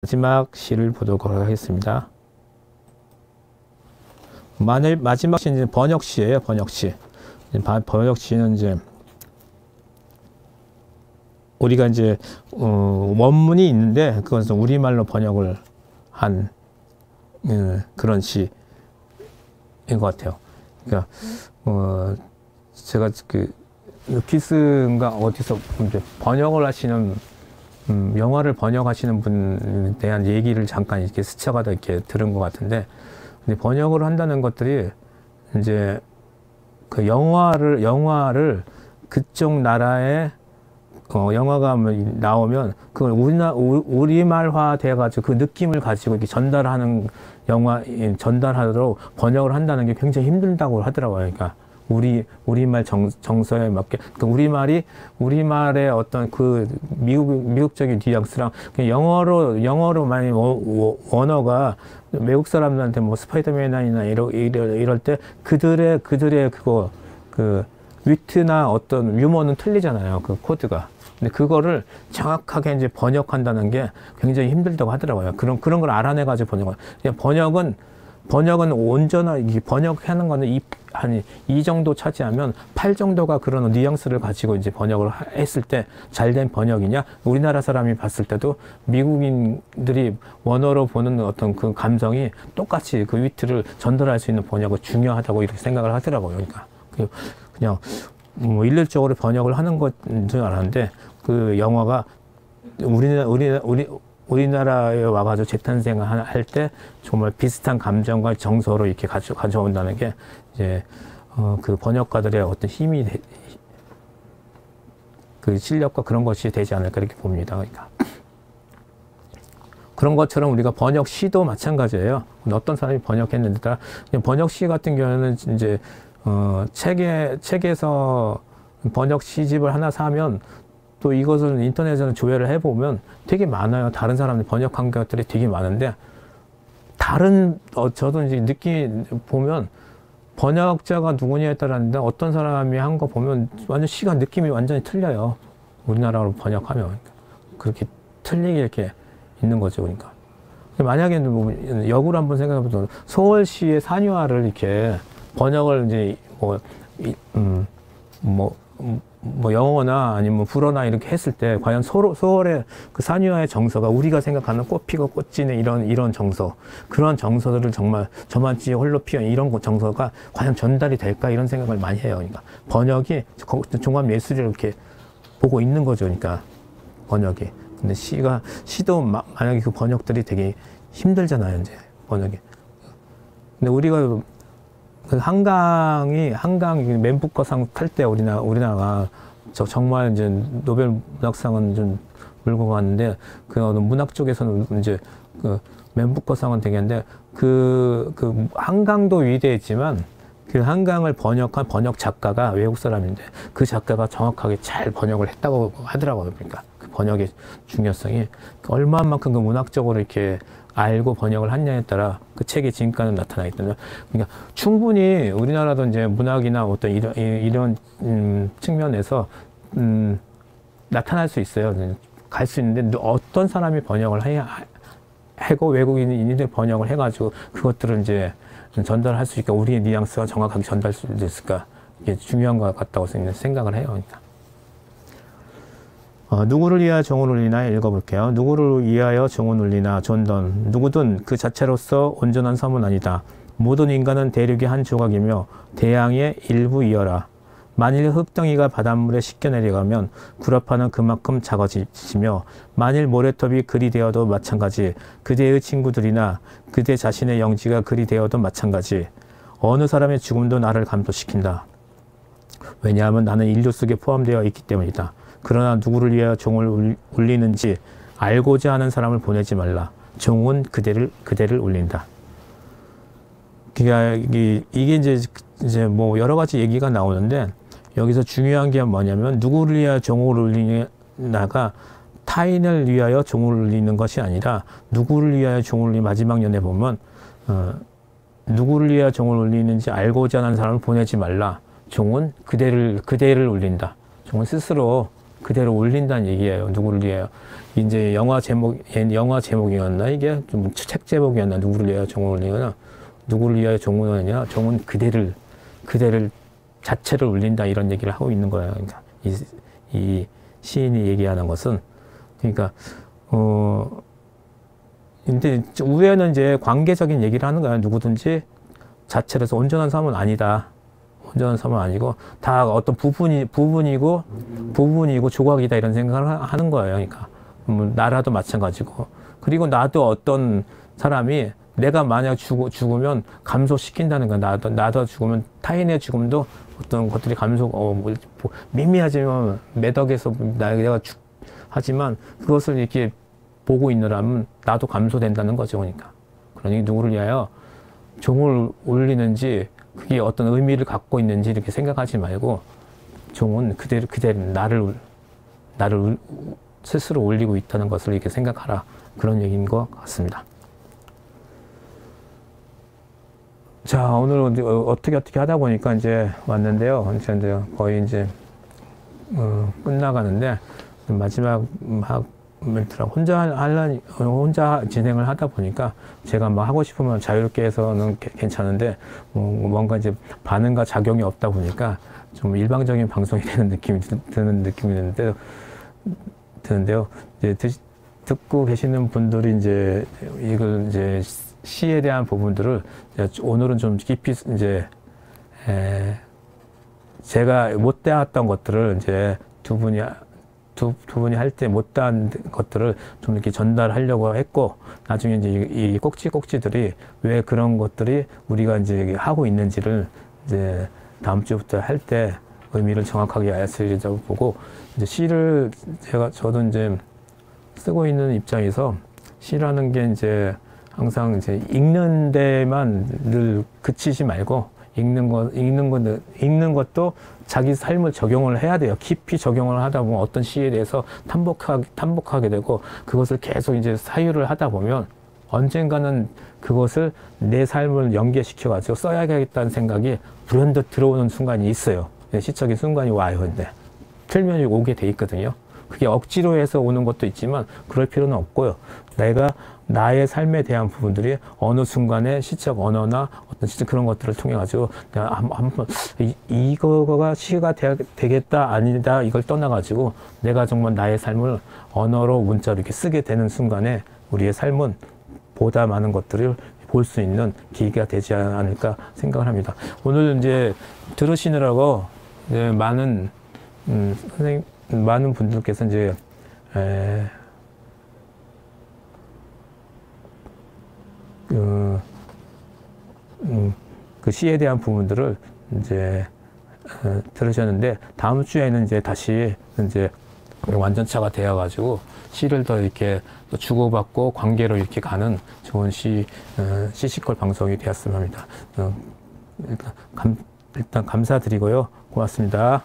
마지막 시를 보도록 하겠습니다. 마지막 시는 이제 번역시예요. 번역시. 번역시는 이제 우리가 이제 원문이 있는데 그것은 우리말로 번역을 한 그런 시인 것 같아요. 그러니까 제가 그 루키스인가 어디서 이제 번역을 하시는 영화를 번역하시는 분에 대한 얘기를 잠깐 이렇게 스쳐가다 이렇게 들은 것 같은데, 근데 번역을 한다는 것들이 이제 그 영화를 그쪽 나라의 영화가 나오면 그걸 우리말화 돼가지고 그 느낌을 가지고 이렇게 전달하도록 번역을 한다는 게 굉장히 힘들다고 하더라고요. 그러니까 우리말 정서에 맞게, 그러니까 우리말의 어떤 그 미국적인 뉘앙스랑 영어로 많이 언어가 외국 사람들한테 뭐 스파이더맨이나 이럴 때 그들의 그거 그 위트나 어떤 유머는 틀리잖아요. 그 코드가. 근데 그거를 정확하게 이제 번역한다는 게 굉장히 힘들다고 하더라고요. 그런 걸 알아내가지고 번역은 온전하게 번역하는 거는 한 2 정도 차지하면 8 정도가 그런 뉘앙스를 가지고 이제 번역을 했을 때 잘된 번역이냐, 우리나라 사람이 봤을 때도 미국인들이 원어로 보는 어떤 그 감성이 똑같이 그 위트를 전달할 수 있는 번역이 중요하다고 이렇게 생각을 하더라고요. 그러니까 그냥 일률적으로 번역을 하는 것인 줄 알았는데, 그 영화가 우리나라에 와가지고 재탄생을 할 때 정말 비슷한 감정과 정서로 이렇게 가져온다는 게 이제 그 번역가들의 어떤 힘이 그 실력과 그런 것이 되지 않을까 이렇게 봅니다. 그러니까 그런 것처럼 우리가 번역 시도 마찬가지예요. 어떤 사람이 번역했는데 따라 번역 시 같은 경우는 이제 책에서 번역 시집을 하나 사면 또 이것을 인터넷에서 조회를 해보면 되게 많아요. 다른 사람들 번역한 것들이 되게 많은데, 저도 이제 보면 번역자가 누구냐에 따랐는데 어떤 사람이 한 거 보면 완전 시간 느낌이 완전히 틀려요. 우리나라로 번역하면. 그렇게 틀리게 이렇게 있는 거죠. 그러니까. 만약에 뭐 역으로 한번 생각해보면 서울시의 산유화를 이렇게 번역을 이제 뭐 영어나 아니면 불어나 이렇게 했을 때 과연 소월의 그 산유화의 정서가 우리가 생각하는 꽃피고 꽃지는 이런 정서, 그런 정서들을 정말 저만치 홀로 피어 이런 정서가 과연 전달이 될까 이런 생각을 많이 해요. 그러니까 번역이 종합 예술을 이렇게 보고 있는 거죠. 그러니까 번역이. 근데 시도 만약에 그 번역들이 되게 힘들잖아요. 이제 번역이. 근데 우리가 그 한강 멘부커상 탈 때 우리나라가 정말 이제 노벨 문학상은 좀 물고 갔는데, 그 문학 쪽에서는 이제 그 멘부커상은 되겠는데, 그 한강도 위대했지만 그 한강을 번역한 번역 작가가 외국 사람인데 그 작가가 정확하게 잘 번역을 했다고 하더라고요. 그러니까 그 번역의 중요성이 얼마만큼 그 문학적으로 이렇게 알고 번역을 했냐에 따라 그 책의 진가는 나타나 있다면, 그러니까 충분히 우리나라도 이제 문학이나 어떤 이런 측면에서 나타날 수 있어요. 갈 수 있는데 어떤 사람이 번역을 하고 외국인이 번역을 해가지고 그것들을 이제 전달할 수 있을까, 우리의 뉘앙스가 정확하게 전달할 수 있을까, 이게 중요한 것 같다고 생각을 해요. 그러니까. 누구를 위하여 종을 울리나 읽어볼게요. 누구를 위하여 종은 울리나 존던. 누구든 그 자체로서 온전한 섬은 아니다. 모든 인간은 대륙의 한 조각이며 대양의 일부이어라. 만일 흙덩이가 바닷물에 씻겨 내려가면 구라파는 그만큼 작아지며, 만일 모래톱이 그리 되어도 마찬가지. 그대의 친구들이나 그대 자신의 영지가 그리 되어도 마찬가지. 어느 사람의 죽음도 나를 감동시킨다. 왜냐하면 나는 인류 속에 포함되어 있기 때문이다. 그러나 누구를 위하여 종을 울리는지 알고자 하는 사람을 보내지 말라. 종은 그대를 울린다. 그러니까 이게 이제 뭐 여러 가지 얘기가 나오는데, 여기서 중요한 게 뭐냐면 누구를 위하여 종을 울리나가 타인을 위하여 종을 울리는 것이 아니라 누구를 위하여 종을 울리는, 마지막 연에 보면 누구를 위하여 종을 울리는지 알고자 하는 사람을 보내지 말라. 종은 그대를 울린다. 종은 스스로 그대로 올린다는 얘기예요. 누구를 위하여. 이제 영화 제목이었나? 이게 좀 책 제목이었나? 누구를 위하여 종을 올리거나, 누구를 위하여 종을 올리냐? 종은 그대를 자체를 올린다. 이런 얘기를 하고 있는 거예요. 그러니까 이 시인이 얘기하는 것은, 그러니까, 근데 우에는 이제 관계적인 얘기를 하는 거야. 누구든지 자체로서 온전한 삶은 아니다. 온전한 삶은 아니고 다 어떤 부분이고 조각이다 이런 생각을 하는 거예요. 그러니까 나라도 마찬가지고, 그리고 나도 어떤 사람이 내가 만약 죽으면 감소시킨다는 거야. 나도 죽으면 타인의 죽음도 어떤 것들이 미미하지만 매덕에서 내가 하지만 그것을 이렇게 보고 있느라면 나도 감소된다는 거죠. 그러니 누구를 위하여 종을 올리는지 그게 어떤 의미를 갖고 있는지 이렇게 생각하지 말고, 종은 그대로 나를 스스로 올리고 있다는 것을 이렇게 생각하라. 그런 얘기인 것 같습니다. 자, 오늘 어떻게 하다 보니까 이제 왔는데요. 이제 거의 이제 끝나가는데, 마지막 멘트랑 혼자 진행을 하다 보니까 제가 막 하고 싶으면 자유롭게 해서는 괜찮은데, 뭔가 이제 반응과 작용이 없다 보니까 좀 일방적인 방송이 되는 느낌이 드는데요. 이제 듣고 계시는 분들이 이제 이걸 이제 시에 대한 부분들을 오늘은 좀 깊이 이제 제가 못되었던 것들을 이제 두 분이 할 때 못한 것들을 좀 이렇게 전달하려고 했고, 나중에 이제 이 꼭지들이 왜 그런 것들이 우리가 이제 하고 있는지를 이제 다음 주부터 할 때 의미를 정확하게 알려드리자고 보고, 이제 시를 저도 이제 쓰고 있는 입장에서 시라는 게 이제 항상 이제 읽는 데만 늘 그치지 말고, 읽는 것도 자기 삶을 적용을 해야 돼요. 깊이 적용을 하다 보면 어떤 시에 대해서 탐복하게 되고, 그것을 계속 이제 사유를 하다 보면 언젠가는 그것을 내 삶을 연계시켜가지고 써야겠다는 생각이 불현듯 들어오는 순간이 있어요. 시적인 순간이 와요. 근데 틀면이 오게 돼 있거든요. 그게 억지로 해서 오는 것도 있지만 그럴 필요는 없고요. 내가 나의 삶에 대한 부분들이 어느 순간에 시적 언어나 어떤 시적 그런 것들을 통해 가지고 내가 한번 이거가 시가 되겠다 아니다 이걸 떠나 가지고 내가 정말 나의 삶을 언어로 문자로 이렇게 쓰게 되는 순간에 우리의 삶은 보다 많은 것들을 볼 수 있는 계기가 되지 않을까 생각을 합니다. 오늘 이제 들으시느라고 이제 많은 분들께서 이제 그 시에 대한 부분들을 이제 들으셨는데, 다음 주에는 이제 다시 이제 완전차가 되어가지고 시를 더 이렇게 또 주고받고 관계로 이렇게 가는 좋은 시시콜 방송이 되었으면 합니다. 일단 감사드리고요. 고맙습니다.